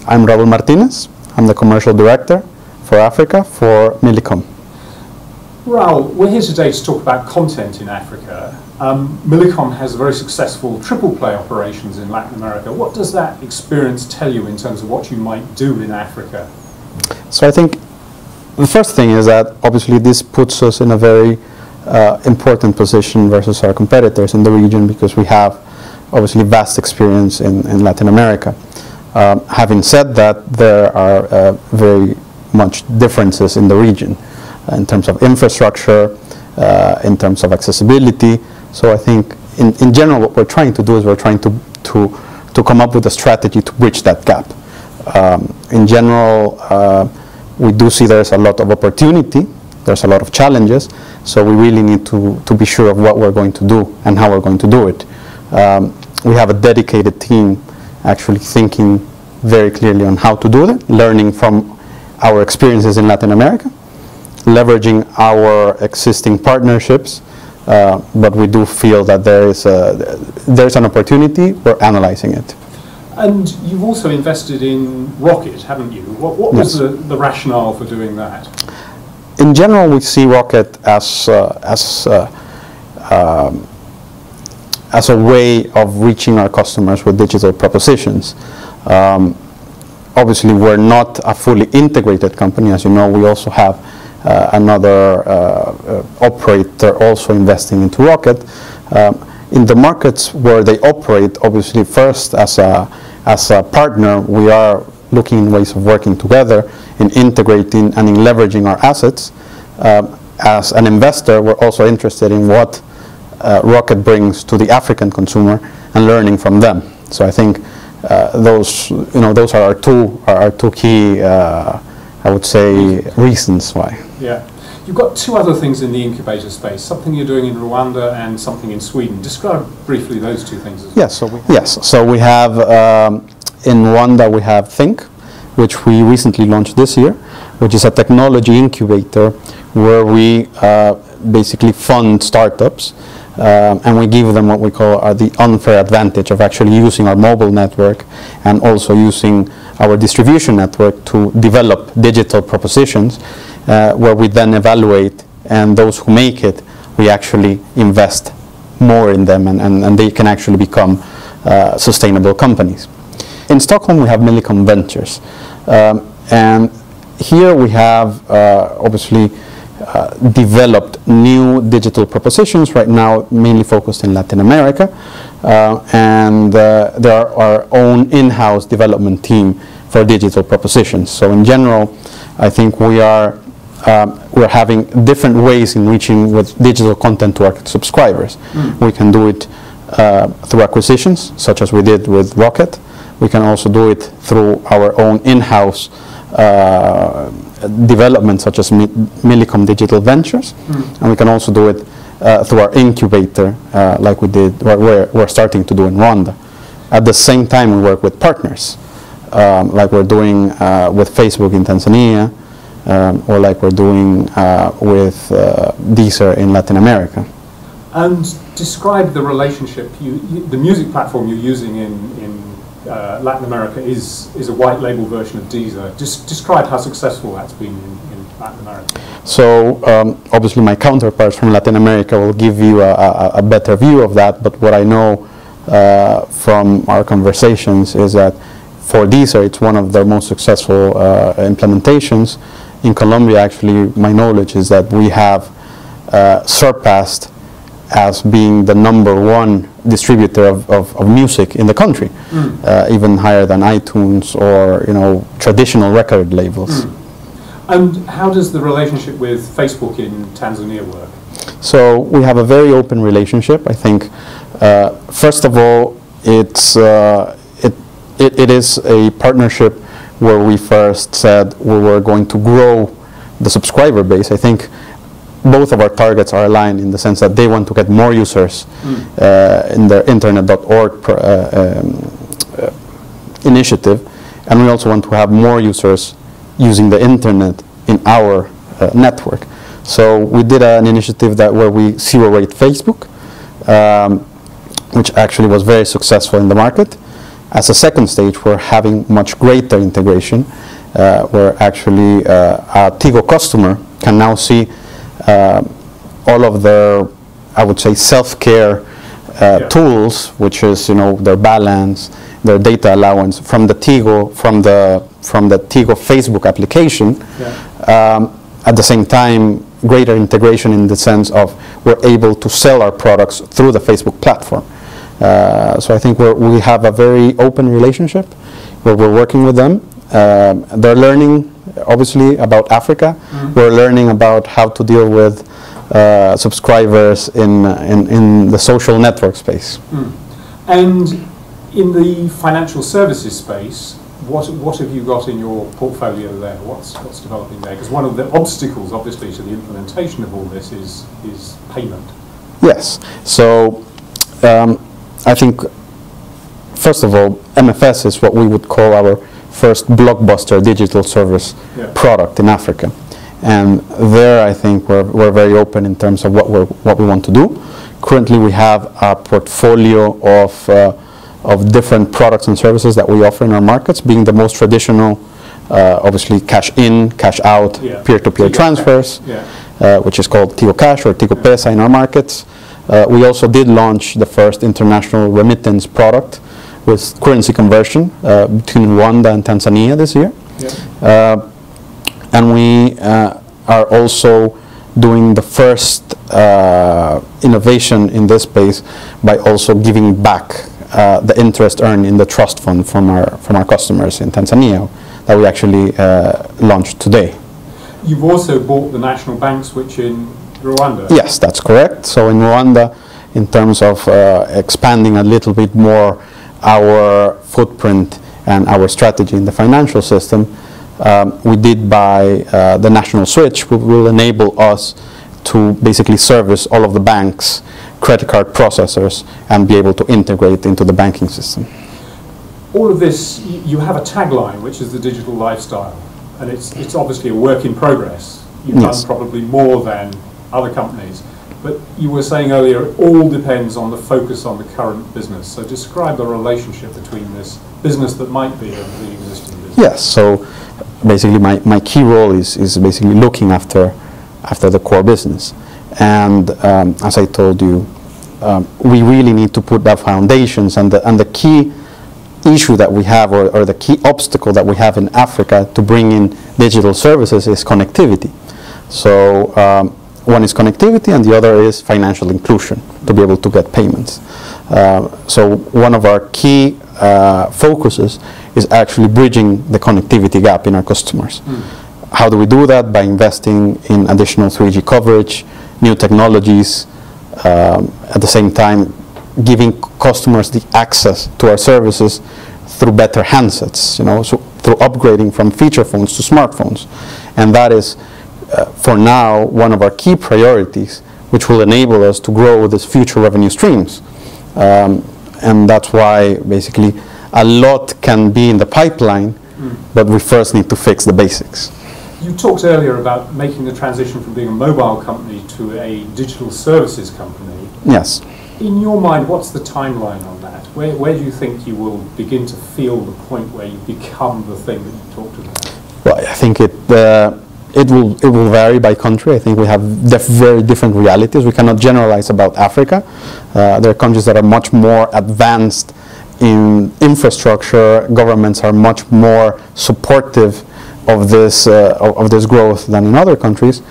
I'm Raul Martinez. I'm the commercial director for Africa for Millicom. Raul, we're here today to talk about content in Africa. Millicom has very successful triple play operations in Latin America. What does that experience tell you in terms of what you might do in Africa? So I think the first thing is that obviously this puts us in a very important position versus our competitors in the region, because we have obviously vast experience in Latin America. Having said that, there are very much differences in the region in terms of infrastructure, in terms of accessibility. So I think in general what we're trying to do is we're trying to come up with a strategy to bridge that gap. In general, we do see there's a lot of opportunity, there's a lot of challenges, so we really need to be sure of what we're going to do and how we're going to do it. We have a dedicated team actually thinking very clearly on how to do that, learning from our experiences in Latin America, leveraging our existing partnerships, but we do feel that there's an opportunity. We're analyzing it. And you've also invested in Rocket, haven't you? What was the rationale for doing that? In general, we see Rocket as a way of reaching our customers with digital propositions. Obviously, we're not a fully integrated company. As you know, we also have another operator also investing into Rocket. In the markets where they operate, obviously, first as a partner, we are looking in ways of working together, in integrating and in leveraging our assets. As an investor, we're also interested in what Rocket brings to the African consumer and learning from them. So I think those are our two key, I would say, reasons why. Yeah. You've got two other things in the incubator space, something you're doing in Rwanda and something in Sweden. Describe briefly those two things as well. Yes, so we have, in Rwanda we have Think, which we recently launched this year, which is a technology incubator where we basically fund startups and we give them what we call the unfair advantage of actually using our mobile network and also using our distribution network to develop digital propositions where we then evaluate, and those who make it, we actually invest more in them, and they can actually become sustainable companies. In Stockholm we have Millicom Ventures, and here we have obviously developed new digital propositions right now, mainly focused in Latin America, and there are our own in-house development team for digital propositions. So in general, I think we're having different ways in reaching with digital content to our subscribers. We can do it through acquisitions, such as we did with Rocket. We can also do it through our own in-house development, such as Millicom Digital Ventures, and we can also do it through our incubator, like we did, we're starting to do in Rwanda. At the same time, we work with partners, like we're doing with Facebook in Tanzania, or like we're doing with Deezer in Latin America. And describe the relationship. The music platform you're using in Latin America is a white label version of Deezer. Just describe how successful that's been in Latin America. So obviously my counterparts from Latin America will give you a better view of that, but what I know from our conversations is that for Deezer it's one of their most successful implementations. In Colombia, actually, my knowledge is that we have surpassed as being the #1 distributor of music in the country, even higher than iTunes or traditional record labels. And how does the relationship with Facebook in Tanzania work? So we have a very open relationship. I think first of all, it is a partnership where we first said we were going to grow the subscriber base. I think both of our targets are aligned in the sense that they want to get more users in their internet.org initiative, and we also want to have more users using the internet in our network. So we did an initiative where we zero-rate Facebook, which actually was very successful in the market. As a second stage, we're having much greater integration, where actually a Tigo customer can now see all of their, I would say, self-care tools, which is their balance, their data allowance from the Tigo Facebook application. At the same time, greater integration in the sense of we're able to sell our products through the Facebook platform. So I think we have a very open relationship where we're working with them. They're learning, obviously, about Africa. We're learning about how to deal with subscribers in the social network space. And in the financial services space, what have you got in your portfolio there? What's developing there? Because one of the obstacles, obviously, to the implementation of all this is payment. Yes. So I think, first of all, MFS is what we would call our first blockbuster digital service product in Africa. And there, I think we're very open in terms of what we want to do. Currently, we have a portfolio of different products and services that we offer in our markets, being the most traditional, obviously, cash in, cash out, peer-to-peer transfers, which is called Tigo Cash or Tigo Pesa in our markets. We also did launch the first international remittance product with currency conversion between Rwanda and Tanzania this year. And we are also doing the first innovation in this space by also giving back the interest earned in the trust fund from our customers in Tanzania that we actually launched today. You've also bought the national bank switch in Rwanda. Yes, that's correct. So in Rwanda, in terms of expanding a little bit more our footprint and our strategy in the financial system, we did buy the national switch, which will enable us to basically service all of the banks, credit card processors, and be able to integrate into the banking system. All of this, you have a tagline, which is the digital lifestyle, and it's obviously a work in progress. You've done probably more than other companies, but you were saying earlier it all depends on the focus on the current business. So describe the relationship between this business that might be and the existing business. Yes, so basically my key role is basically looking after the core business, and as I told you, we really need to put that foundations, and the key issue that we have, or the key obstacle that we have in Africa to bring in digital services is connectivity. So one is connectivity and the other is financial inclusion, to be able to get payments. So one of our key focuses is actually bridging the connectivity gap in our customers. How do we do that? By investing in additional 3G coverage, new technologies, at the same time giving customers the access to our services through better handsets, so through upgrading from feature phones to smartphones. And that is, for now, one of our key priorities, which will enable us to grow these future revenue streams. And that's why, basically, a lot can be in the pipeline, but we first need to fix the basics. You talked earlier about making the transition from being a mobile company to a digital services company. Yes. In your mind, what's the timeline on that? Where do you think you will begin to feel the point where you become the thing that you talked about? Well, I think it will vary by country. I think we have very different realities. We cannot generalize about Africa. There are countries that are much more advanced in infrastructure. Governments are much more supportive of this growth than in other countries.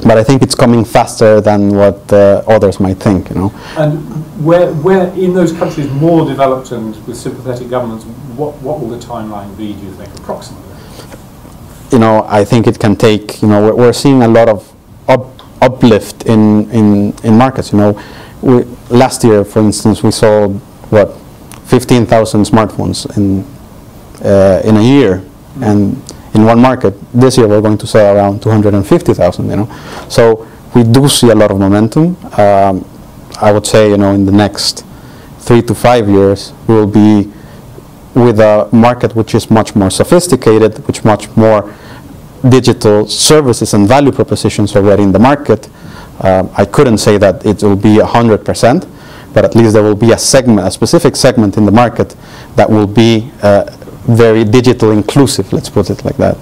But I think it's coming faster than what others might think. And where in those countries more developed and with sympathetic governments, what will the timeline be, do you think, approximately? I think it can take. We're seeing a lot of uplift in markets. Last year, for instance, we sold 15,000 smartphones in a year, and in one market. This year we're going to sell around 250,000, So we do see a lot of momentum. I would say, in the next 3 to 5 years, we will be with a market which is much more sophisticated, which much more digital services and value propositions already in the market. I couldn't say that it will be 100%, but at least there will be a segment, a specific segment in the market that will be very digital inclusive, let's put it like that.